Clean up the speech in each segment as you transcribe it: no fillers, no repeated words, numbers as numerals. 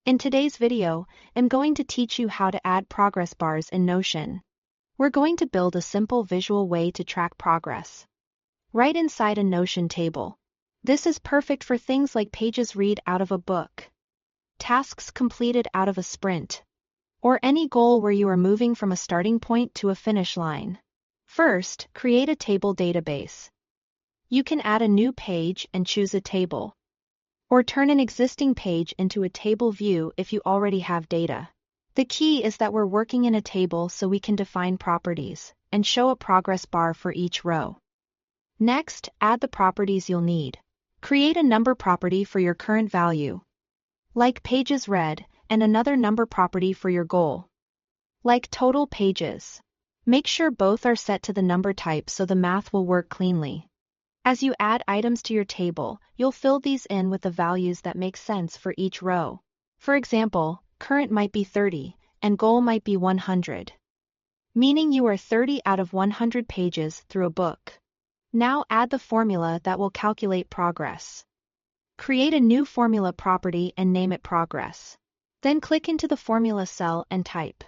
In today's video, I'm going to teach you how to add progress bars in Notion. We're going to build a simple visual way to track progress right inside a Notion table. This is perfect for things like pages read out of a book, tasks completed out of a sprint, or any goal where you are moving from a starting point to a finish line. First, create a table database. You can add a new page and choose a table, or turn an existing page into a table view if you already have data. The key is that we're working in a table so we can define properties and show a progress bar for each row. Next, add the properties you'll need. Create a number property for your current value, like pages read, and another number property for your goal, like total pages. Make sure both are set to the number type so the math will work cleanly. As you add items to your table, you'll fill these in with the values that make sense for each row. For example, current might be 30, and goal might be 100, meaning you are 30 out of 100 pages through a book. Now add the formula that will calculate progress. Create a new formula property and name it progress. Then click into the formula cell and type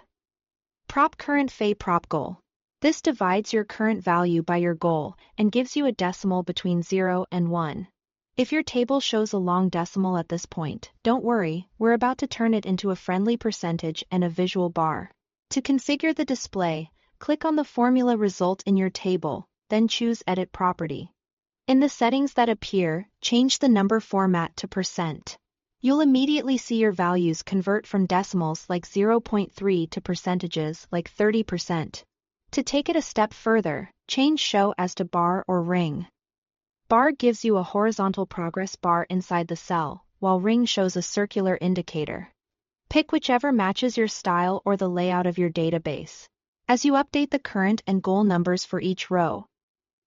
prop current phi prop goal. This divides your current value by your goal and gives you a decimal between 0 and 1. If your table shows a long decimal at this point, don't worry, we're about to turn it into a friendly percentage and a visual bar. To configure the display, click on the formula result in your table, then choose Edit Property. In the settings that appear, change the number format to %. You'll immediately see your values convert from decimals like 0.3 to percentages like 30%. To take it a step further, change Show as to Bar or Ring. Bar gives you a horizontal progress bar inside the cell, while Ring shows a circular indicator. Pick whichever matches your style or the layout of your database. As you update the current and goal numbers for each row,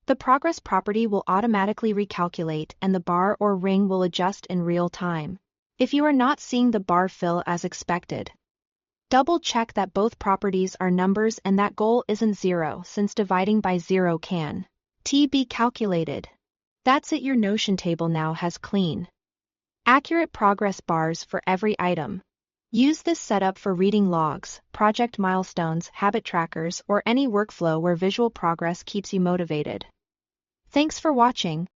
the progress property will automatically recalculate and the bar or ring will adjust in real time. If you are not seeing the bar fill as expected, double-check that both properties are numbers and that goal isn't 0 since dividing by 0 can be calculated. That's it, your Notion table now has clean, accurate progress bars for every item. Use this setup for reading logs, project milestones, habit trackers, or any workflow where visual progress keeps you motivated. Thanks for watching.